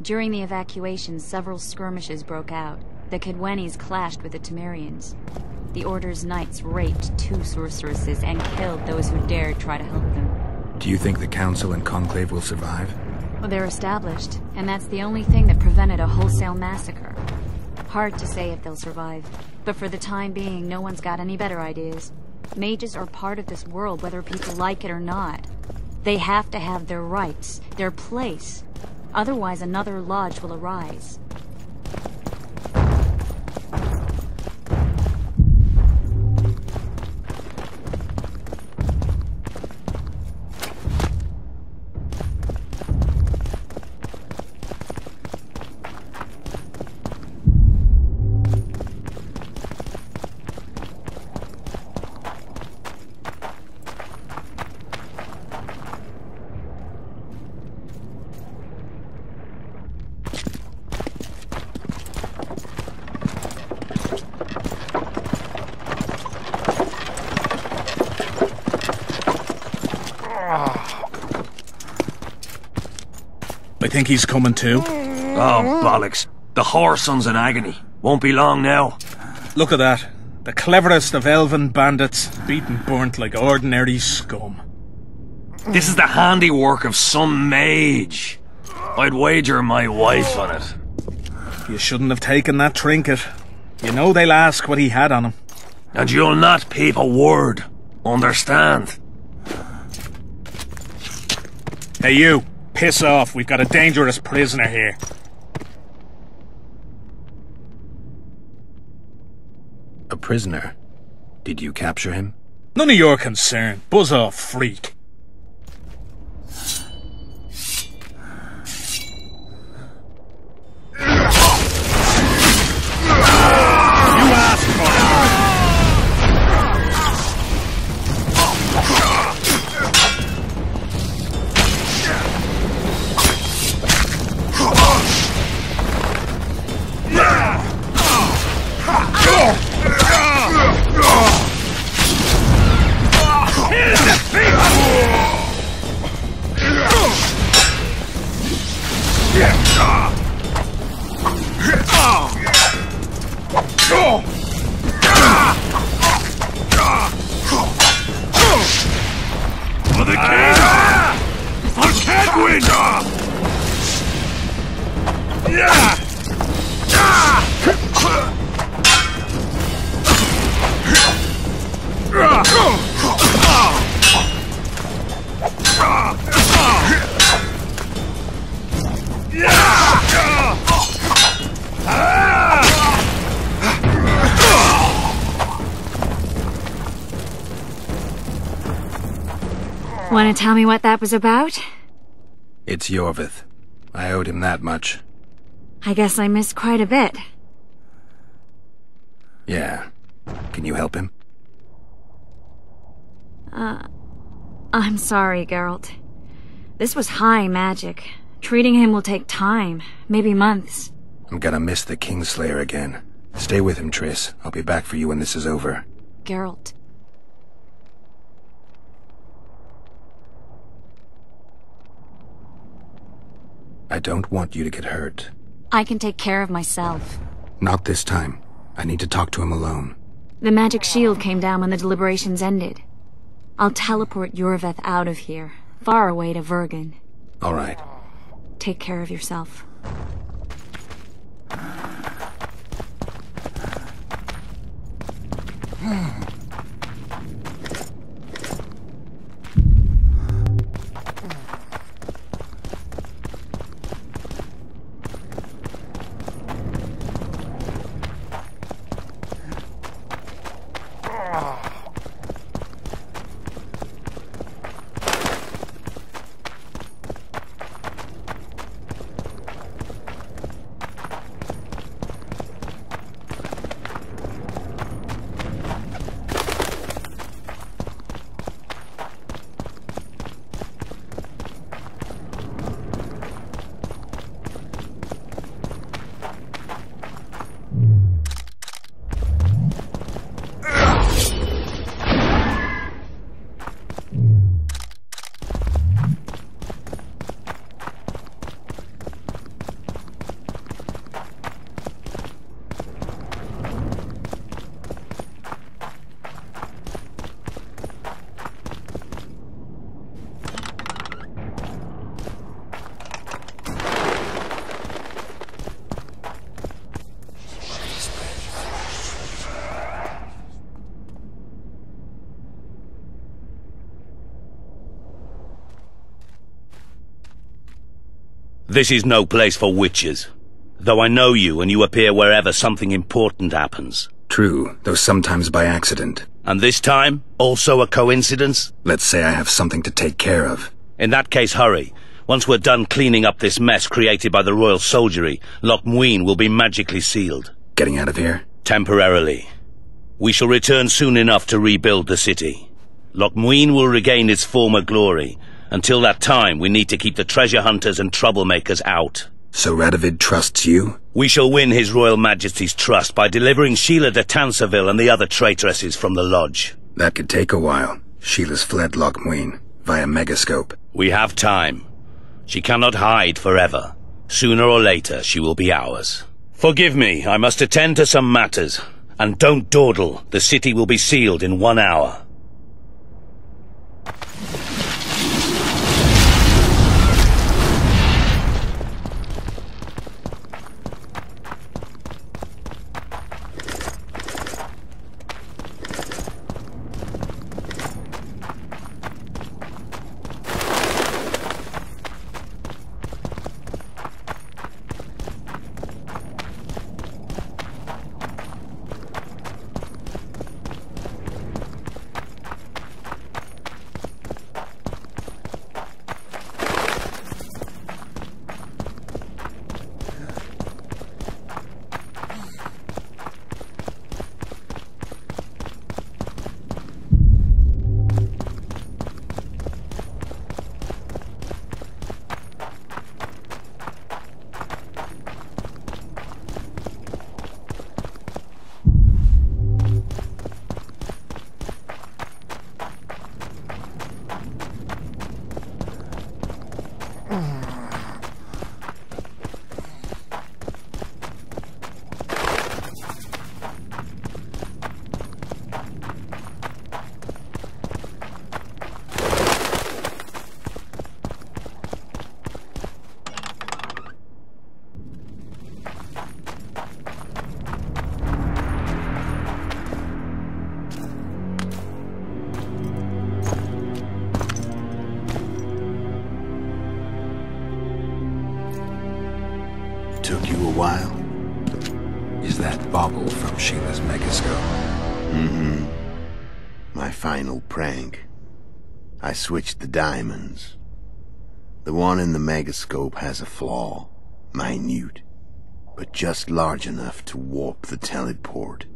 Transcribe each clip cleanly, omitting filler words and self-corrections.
During the evacuation, several skirmishes broke out. The Kedwenis clashed with the Temerians. The Order's knights raped 2 sorceresses and killed those who dared try to help them. Do you think the Council and Conclave will survive? Well, they're established, and that's the only thing that prevented a wholesale massacre. Hard to say if they'll survive, but for the time being, no one's got any better ideas. Mages are part of this world, whether people like it or not. They have to have their rights, their place. Otherwise, another lodge will arise. I think he's coming too. Oh, bollocks. The whoreson's in agony. Won't be long now. Look at that. The cleverest of elven bandits, beaten burnt like ordinary scum. This is the handiwork of some mage. I'd wager my wife on it. You shouldn't have taken that trinket. You know they'll ask what he had on him. And you'll not peep a word. Understand? Hey you, piss off. We've got a dangerous prisoner here. A prisoner? Did you capture him? None of your concern. Buzz off, freak. Want to tell me what that was about? It's Yorvith. I owed him that much. I guess I missed quite a bit. Yeah. Can you help him? I'm sorry, Geralt. This was high magic. Treating him will take time, maybe months. I'm gonna miss the Kingslayer again. Stay with him, Triss. I'll be back for you when this is over. Geralt. I don't want you to get hurt. I can take care of myself. Not this time. I need to talk to him alone. The magic shield came down when the deliberations ended. I'll teleport Yorvith out of here, far away to Vergen. All right. Take care of yourself. This is no place for witches. Though I know you and you appear wherever something important happens. True, though sometimes by accident. And this time, also a coincidence? Let's say I have something to take care of. In that case, hurry. Once we're done cleaning up this mess created by the royal soldiery, Loch Muin will be magically sealed. Getting out of here? Temporarily. We shall return soon enough to rebuild the city. Loch Muin will regain its former glory. Until that time, we need to keep the treasure hunters and troublemakers out. So Radovid trusts you? We shall win His Royal Majesty's trust by delivering Sheila de Tansarville and the other traitresses from the lodge. That could take a while. Sheila's fled Loch Muin via megascope. We have time. She cannot hide forever. Sooner or later, she will be ours. Forgive me, I must attend to some matters. And don't dawdle. The city will be sealed in 1 hour. Took you a while? Is that bauble from Sheila's megascope? Mm-hmm. My final prank. I switched the diamonds. The one in the megascope has a flaw. Minute. But just large enough to warp the teleport.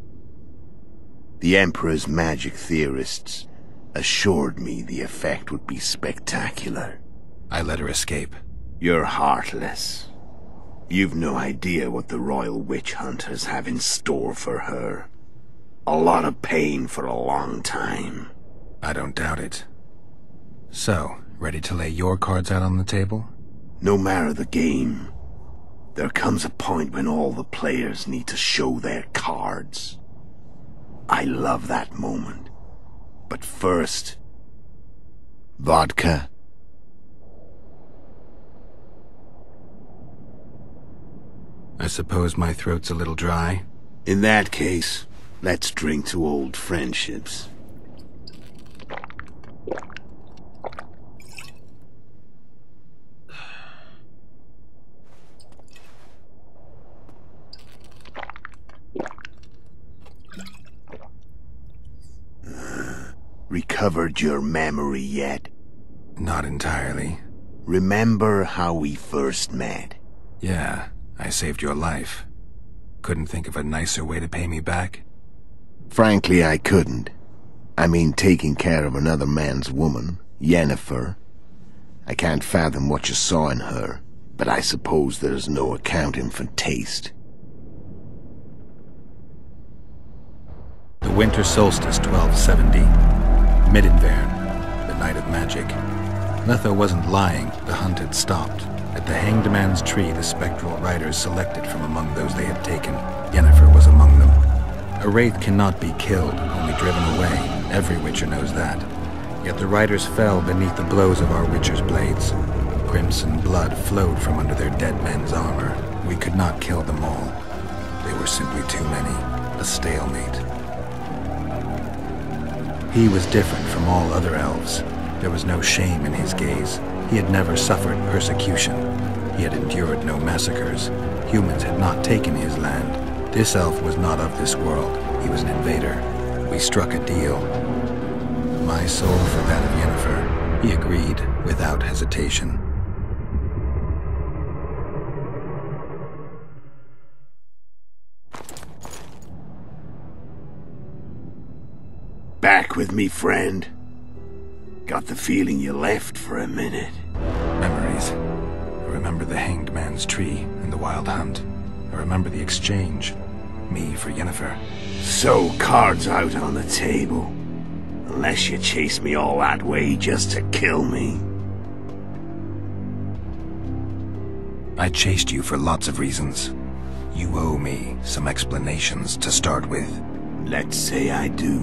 The Emperor's magic theorists assured me the effect would be spectacular. I let her escape. You're heartless. You've no idea what the royal witch hunters have in store for her. A lot of pain for a long time. I don't doubt it. So, ready to lay your cards out on the table? No matter the game, there comes a point when all the players need to show their cards. I love that moment. But first... vodka? I suppose my throat's a little dry. In that case, let's drink to old friendships. Recovered your memory yet? Not entirely. Remember how we first met? Yeah, I saved your life. Couldn't think of a nicer way to pay me back? Frankly, I couldn't. I mean, taking care of another man's woman, Yennefer. I can't fathom what you saw in her, but I suppose there's no accounting for taste. The winter solstice, 1270. Midinvern, the night of magic. Letho wasn't lying, the hunt had stopped. At the Hanged Man's Tree, the spectral riders selected from among those they had taken. Yennefer was among them. A wraith cannot be killed, only driven away. Every witcher knows that. Yet the riders fell beneath the blows of our witcher's blades. Crimson blood flowed from under their dead men's armor. We could not kill them all. They were simply too many. A stalemate. He was different from all other elves. There was no shame in his gaze. He had never suffered persecution. He had endured no massacres. Humans had not taken his land. This elf was not of this world. He was an invader. We struck a deal. My soul for that of Yennefer. He agreed without hesitation. Back with me, friend. Got the feeling you left for a minute. Memories. I remember the Hanged Man's tree and the Wild Hunt. I remember the exchange. Me for Yennefer. So, cards out on the table. Unless you chase me all that way just to kill me. I chased you for lots of reasons. You owe me some explanations to start with. Let's say I do.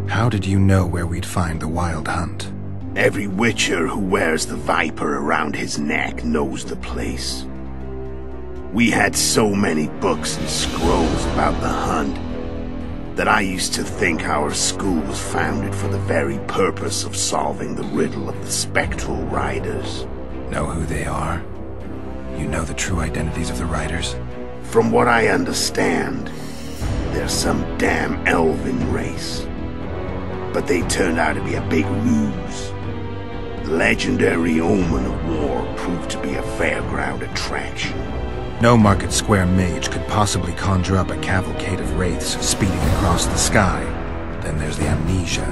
How did you know where we'd find the Wild Hunt? Every witcher who wears the viper around his neck knows the place. We had so many books and scrolls about the hunt that I used to think our school was founded for the very purpose of solving the riddle of the spectral riders. Know who they are? You know the true identities of the riders? From what I understand, they're some damn elven race. But they turned out to be a big ruse. The legendary omen of war proved to be a fairground attraction. No market square mage could possibly conjure up a cavalcade of wraiths speeding across the sky. Then there's the amnesia.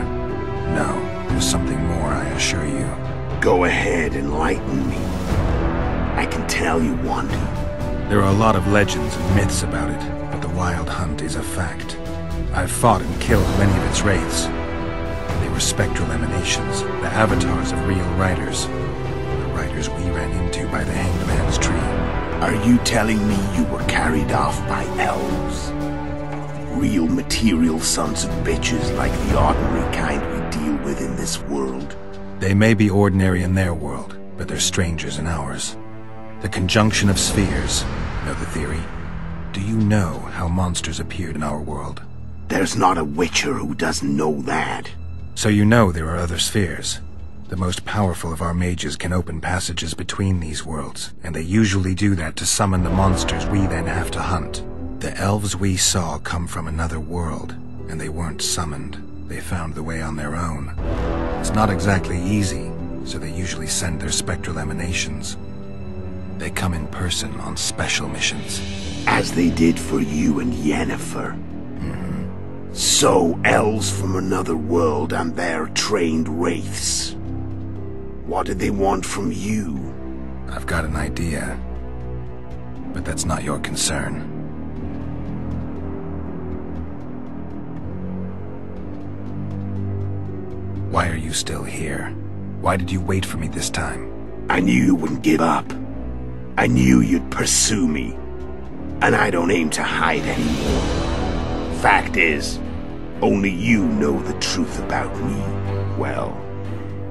No, there's something more, I assure you. Go ahead, enlighten me. I can tell you want to. There are a lot of legends and myths about it, but the Wild Hunt is a fact. I've fought and killed many of its wraiths. They were spectral emanations, the avatars of real riders. The riders we ran into by the Hanged Man's tree. Are you telling me you were carried off by elves? Real material sons of bitches like the ordinary kind we deal with in this world? They may be ordinary in their world, but they're strangers in ours. The conjunction of spheres. Know the theory? Do you know how monsters appeared in our world? There's not a witcher who doesn't know that. So you know there are other spheres. The most powerful of our mages can open passages between these worlds, and they usually do that to summon the monsters we then have to hunt. The elves we saw come from another world, and they weren't summoned. They found the way on their own. It's not exactly easy, so they usually send their spectral emanations. They come in person on special missions. As they did for you and Yennefer. Mm-hmm. So, elves from another world and their trained wraiths. What did they want from you? I've got an idea, but that's not your concern. Why are you still here? Why did you wait for me this time? I knew you wouldn't give up. I knew you'd pursue me. And I don't aim to hide anymore. Fact is, only you know the truth about me. Well,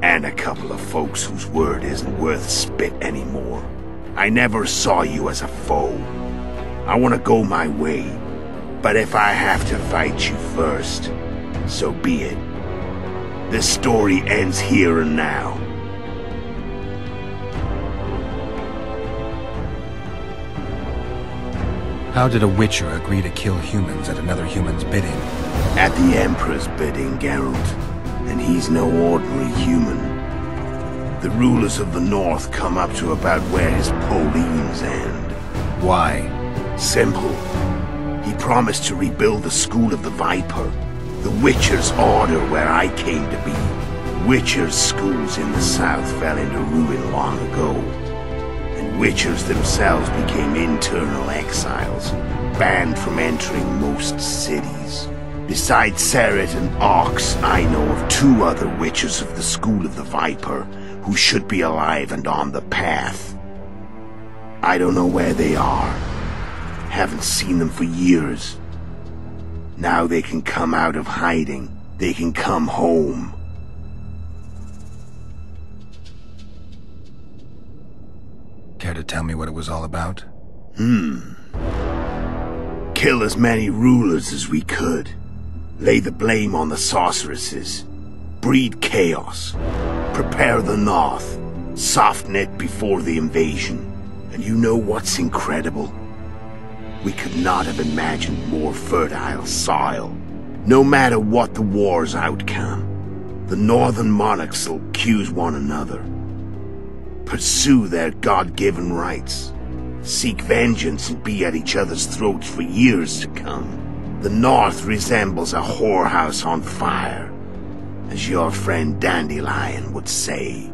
and a couple of folks whose word isn't worth spit anymore. I never saw you as a foe. I want to go my way, but if I have to fight you first, so be it. This story ends here and now. How did a witcher agree to kill humans at another human's bidding? At the Emperor's bidding, Geralt. And he's no ordinary human. The rulers of the North come up to about where his Pauline's end. Why? Simple. He promised to rebuild the School of the Viper, the Witcher's Order where I came to be. Witcher's schools in the South fell into ruin long ago, and Witchers themselves became internal exiles, banned from entering most cities. Besides Seret and Ox, I know of 2 other Witchers of the School of the Viper who should be alive and on the path. I don't know where they are. Haven't seen them for years. Now they can come out of hiding. They can come home. Care to tell me what it was all about? Kill as many rulers as we could. Lay the blame on the sorceresses. Breed chaos. Prepare the north. Soft net before the invasion. And you know what's incredible? We could not have imagined more fertile soil. No matter what the war's outcome, the northern monarchs will accuse one another, pursue their God-given rights, seek vengeance and be at each other's throats for years to come. The north resembles a whorehouse on fire, as your friend Dandelion would say.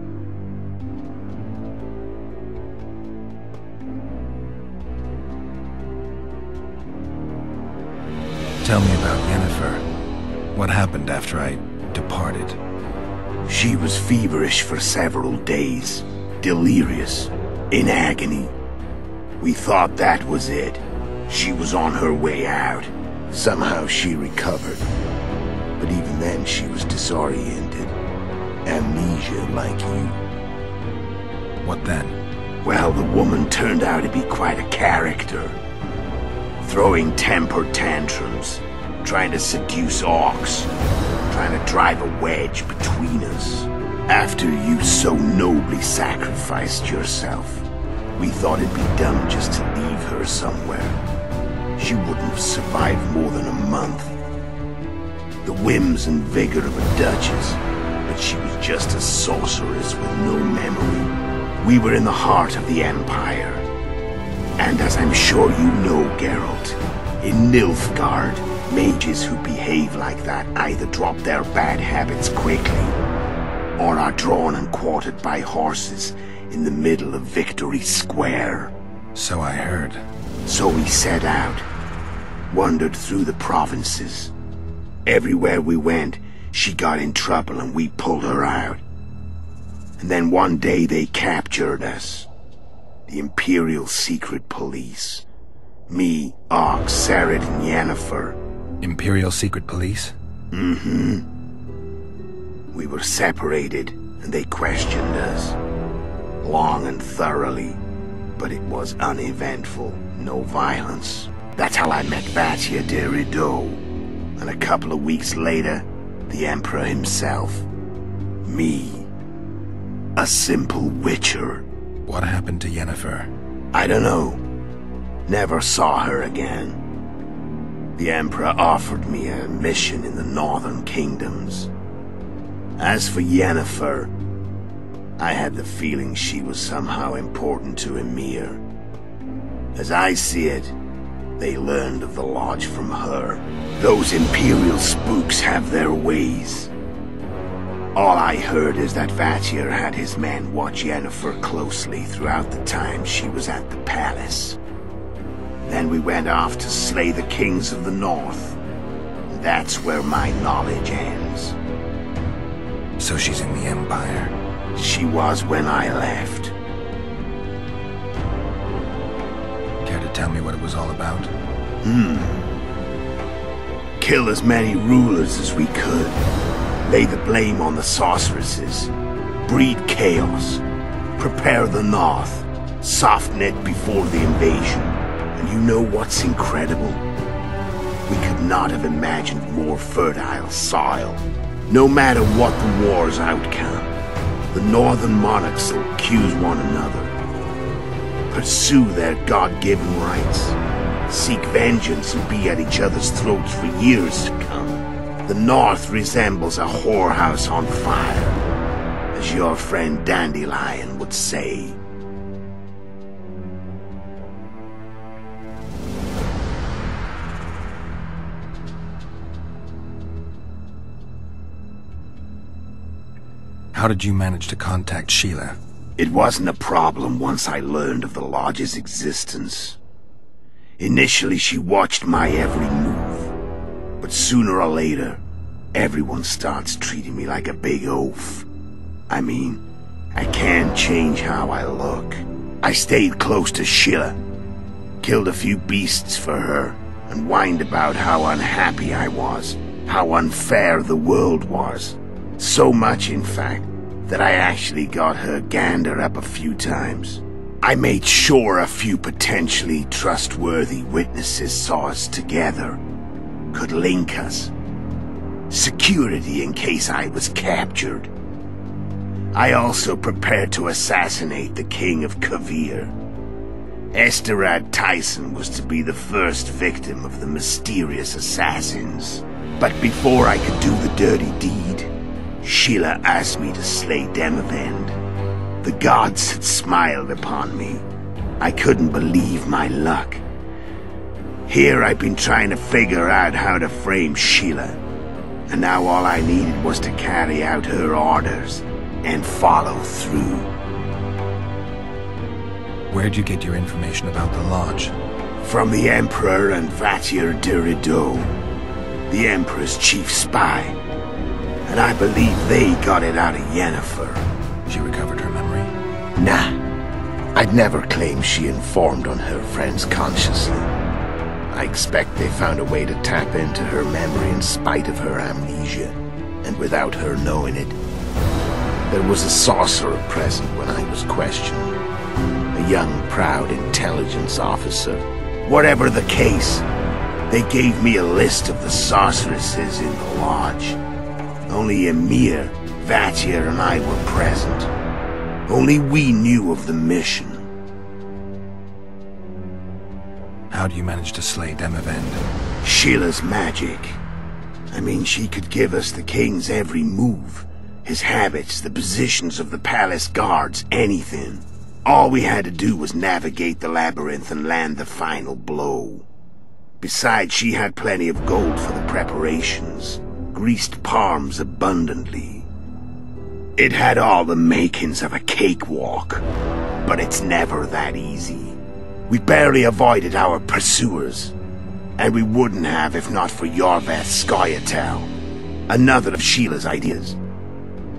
Tell me about Yennefer. What happened after I departed? She was feverish for several days, delirious, in agony. We thought that was it. She was on her way out. Somehow she recovered. But even then she was disoriented. Amnesia like you. What then? Well, the woman turned out to be quite a character. Throwing temper tantrums, trying to seduce orcs, trying to drive a wedge between us. After you so nobly sacrificed yourself, we thought it'd be dumb just to leave her somewhere. She wouldn't have survived more than a month. The whims and vigor of a duchess, but she was just a sorceress with no memory. We were in the heart of the Empire. And as I'm sure you know, Geralt, in Nilfgaard, mages who behave like that either drop their bad habits quickly, or are drawn and quartered by horses in the middle of Victory Square. So I heard. So we set out, wandered through the provinces. Everywhere we went, she got in trouble and we pulled her out. And then one day they captured us. The Imperial Secret Police. Me, Ox, Serret, and Yennefer. Imperial Secret Police? Mm-hmm. We were separated, and they questioned us. Long and thoroughly, but it was uneventful, no violence. That's how I met Vatia de Rideau. And a couple of weeks later, the Emperor himself. Me. A simple witcher. What happened to Yennefer? I don't know. Never saw her again. The Emperor offered me a mission in the northern kingdoms. As for Yennefer, I had the feeling she was somehow important to Emir. As I see it, they learned of the Lodge from her. Those Imperial spooks have their ways. All I heard is that Vatir had his men watch Yennefer closely throughout the time she was at the palace. Then we went off to slay the kings of the north. And that's where my knowledge ends. So she's in the Empire? She was when I left. Care to tell me what it was all about? Kill as many rulers as we could. Lay the blame on the sorceresses. Breed chaos. Prepare the north. Soft net before the invasion. And you know what's incredible? We could not have imagined more fertile soil. No matter what the war's outcome, the northern monarchs will accuse one another, pursue their God-given rights, seek vengeance and be at each other's throats for years to come. The north resembles a whorehouse on fire, as your friend Dandelion would say. How did you manage to contact Sheila? It wasn't a problem once I learned of the Lodge's existence. Initially, she watched my every move. But sooner or later, everyone starts treating me like a big oaf. I mean, I can't change how I look. I stayed close to Sheila, killed a few beasts for her, and whined about how unhappy I was, how unfair the world was. So much, in fact, that I actually got her gander up a few times. I made sure a few potentially trustworthy witnesses saw us together, could link us. Security in case I was captured. I also prepared to assassinate the King of Kavir. Esterad Tyson was to be the first victim of the mysterious assassins. But before I could do the dirty deed, Sheila asked me to slay Demavend. The gods had smiled upon me. I couldn't believe my luck. Here I've been trying to figure out how to frame Sheila, and now all I needed was to carry out her orders and follow through. Where'd you get your information about the lodge? From the Emperor and Vatir Durido, the Emperor's chief spy. And I believe they got it out of Yennefer. She recovered her memory? Nah. I'd never claim she informed on her friends consciously. I expect they found a way to tap into her memory in spite of her amnesia, and without her knowing it. There was a sorcerer present when I was questioned. A young, proud intelligence officer. Whatever the case, they gave me a list of the sorceresses in the lodge. Only Emir, Vatir, and I were present. Only we knew of the mission. How do you manage to slay Demavend? Sheila's magic. I mean, she could give us the king's every move. His habits, the positions of the palace guards, anything. All we had to do was navigate the labyrinth and land the final blow. Besides, she had plenty of gold for the preparations. Greased palms abundantly. It had all the makings of a cakewalk. But it's never that easy. We barely avoided our pursuers. And we wouldn't have if not for Yorveth's Scoia'tael, another of Sheila's ideas.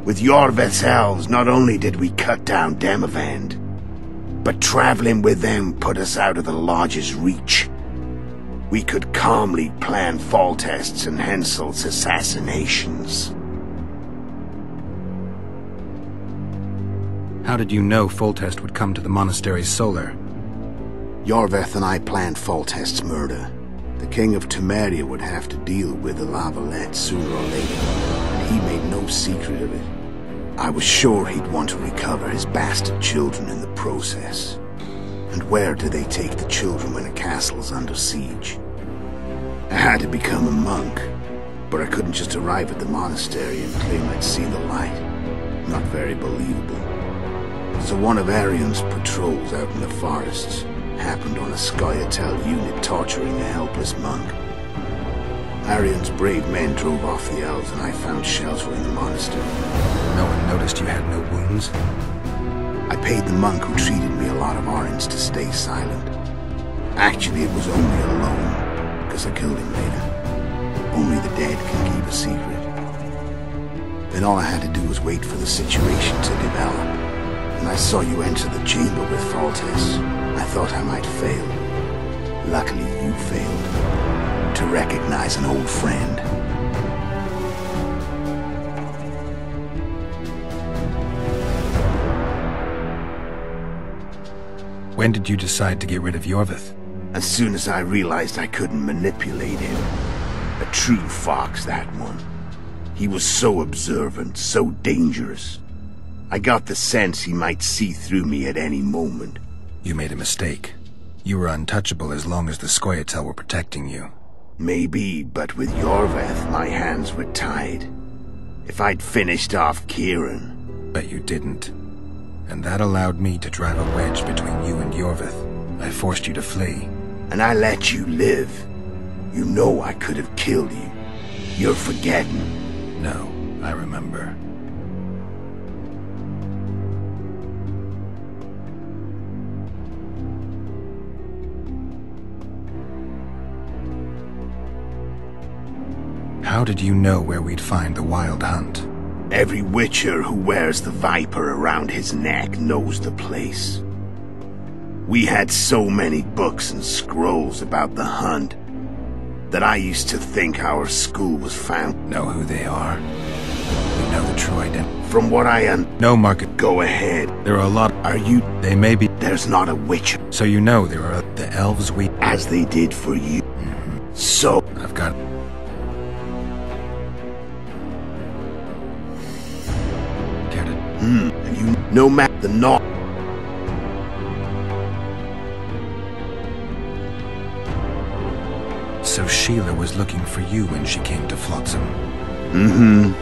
With Yorveth's elves, not only did we cut down Demavend, but traveling with them put us out of the lodge's reach. We could calmly plan Foltest's and Hensel's assassinations. How did you know Foltest would come to the monastery's solar? Yorveth and I planned Foltest's murder. The King of Temeria would have to deal with the Lavalette sooner or later, and he made no secret of it. I was sure he'd want to recover his bastard children in the process. And where do they take the children when a castle's under siege? I had to become a monk, but I couldn't just arrive at the monastery and claim I'd see the light. Not very believable. So one of Arian's patrols out in the forests happened on a Scoia'tael unit torturing a helpless monk. Arian's brave men drove off the elves and I found shelter in the monastery. No one noticed you had no wounds? I paid the monk who treated me a lot of orange to stay silent. Actually, it was only a loan, because I killed him later. Only the dead can keep a secret. Then all I had to do was wait for the situation to develop. When I saw you enter the chamber with Foltest, I thought I might fail. Luckily, you failed. To recognize an old friend. When did you decide to get rid of Yorveth? As soon as I realized I couldn't manipulate him. A true fox, that one. He was so observant, so dangerous. I got the sense he might see through me at any moment. You made a mistake. You were untouchable as long as the Scoia'tael were protecting you. Maybe, but with Yorveth, my hands were tied. If I'd finished off Kieran... But you didn't. And that allowed me to drive a wedge between you and Yorveth. I forced you to flee. And I let you live. You know I could have killed you. You're forgetting. No, I remember. How did you know where we'd find the Wild Hunt? Every witcher who wears the viper around his neck knows the place. We had so many books and scrolls about the hunt that I used to think our school was found. Know who they are? You know the true identity? From what I No, Market. Go ahead. There are a lot. Are you... They may be... There's not a witcher. So you know there are the elves we... As they did for you. So... I've got... And you no matter the North. So Sheila was looking for you when she came to Flotsam.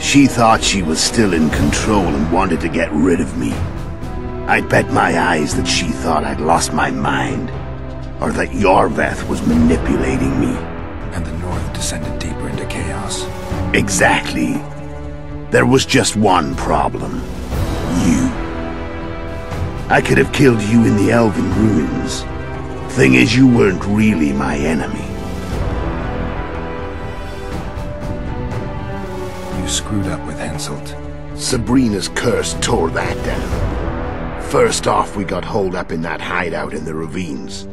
She thought she was still in control and wanted to get rid of me. I'd bet my eyes that she thought I'd lost my mind, or that Yorveth was manipulating me. And the North descended deeper into chaos. Exactly. There was just one problem. You. I could have killed you in the Elven ruins. Thing is, you weren't really my enemy. You screwed up with Henselt. Sabrina's curse tore that down. First off, we got holed up in that hideout in the ravines.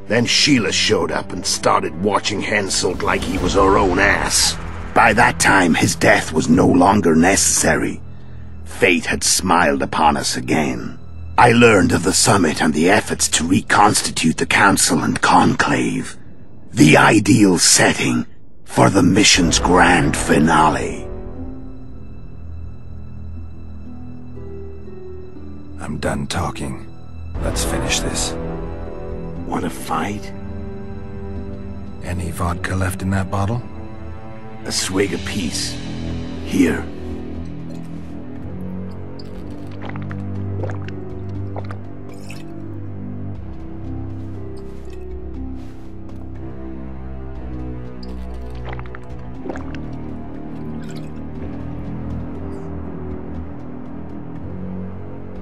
Then Sheila showed up and started watching Henselt like he was her own ass. By that time, his death was no longer necessary. Fate had smiled upon us again. I learned of the summit and the efforts to reconstitute the council and conclave. The ideal setting for the mission's grand finale. I'm done talking. Let's finish this. Want to fight? Any vodka left in that bottle? A swig apiece. Here.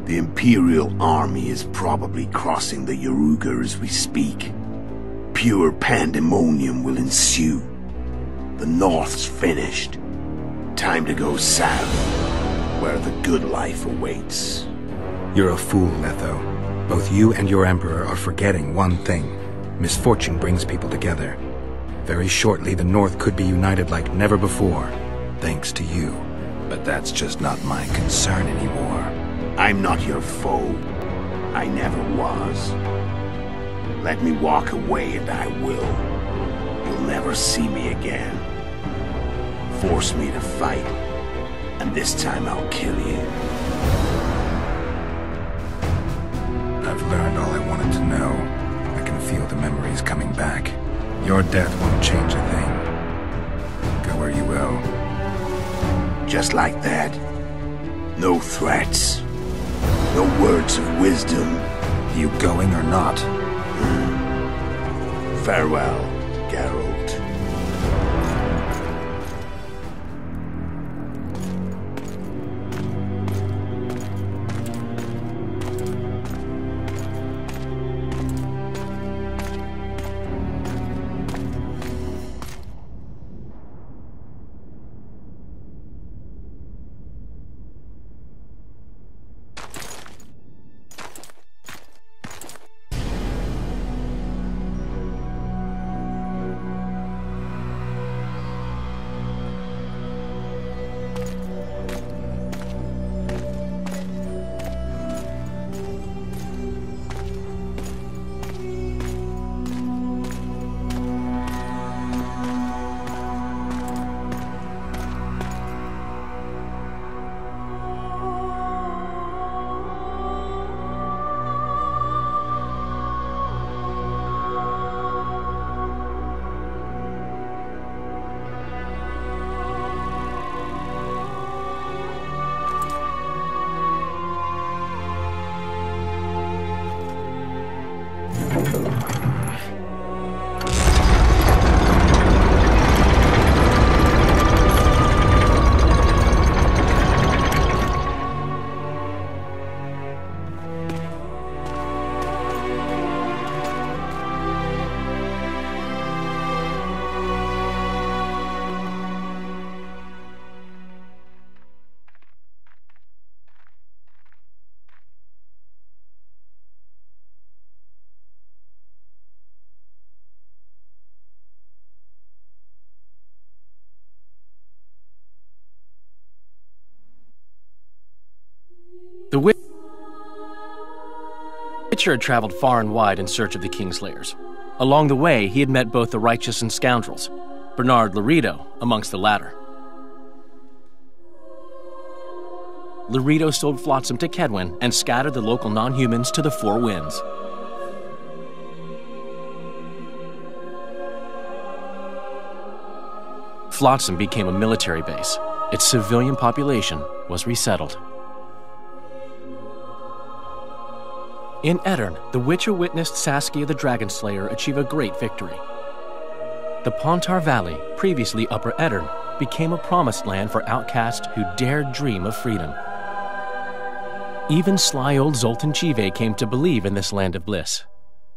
The Imperial Army is probably crossing the Yaruga as we speak. Pure pandemonium will ensue. The North's finished. Time to go south, where the good life awaits. You're a fool, Letho. Both you and your Emperor are forgetting one thing. Misfortune brings people together. Very shortly, the North could be united like never before, thanks to you. But that's just not my concern anymore. I'm not your foe. I never was. Let me walk away and I will. You'll never see me again. Force me to fight, and this time I'll kill you. I've learned all I wanted to know. I can feel the memories coming back. Your death won't change a thing. Go where you will. Just like that. No threats. No words of wisdom. You going or not? Farewell, Geralt. The Witcher had traveled far and wide in search of the Kingslayers. Along the way, he had met both the righteous and scoundrels, Bernard Laredo amongst the latter. Loreto sold Flotsam to Kedwin and scattered the local non-humans to the four winds. Flotsam became a military base. Its civilian population was resettled. In Edirn, the Witcher witnessed Saskia the Dragonslayer achieve a great victory. The Pontar Valley, previously Upper Edirn, became a promised land for outcasts who dared dream of freedom. Even sly old Zoltan Chive came to believe in this land of bliss.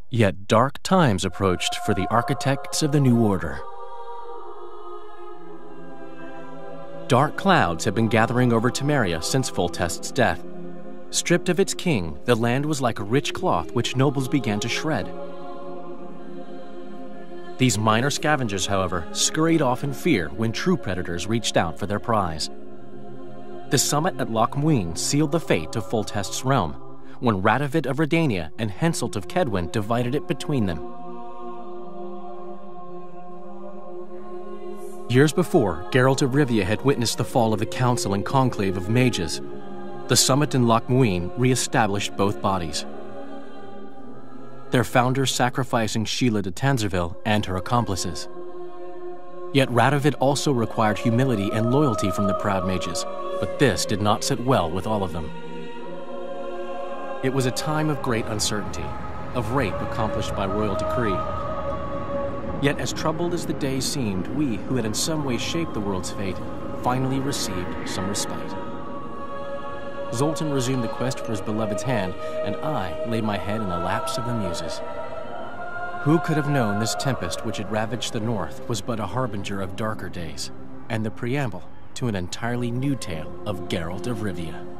Yet dark times approached for the architects of the New Order. Dark clouds had been gathering over Temeria since Foltest's death. Stripped of its king, the land was like a rich cloth which nobles began to shred. These minor scavengers, however, scurried off in fear when true predators reached out for their prize. The summit at Loch Muin sealed the fate of Foltest's realm, when Radovid of Redania and Henselt of Kedwin divided it between them. Years before, Geralt of Rivia had witnessed the fall of the Council and Conclave of Mages. The summit in Loch Muin re-established both bodies, their founders sacrificing Sheila de Tanzerville and her accomplices. Yet Radovid also required humility and loyalty from the proud mages, but this did not sit well with all of them. It was a time of great uncertainty, of rape accomplished by royal decree. Yet as troubled as the days seemed, we, who had in some way shaped the world's fate, finally received some respite. Zoltan resumed the quest for his beloved's hand, and I laid my head in the laps of the muses. Who could have known this tempest which had ravaged the north was but a harbinger of darker days, and the preamble to an entirely new tale of Geralt of Rivia?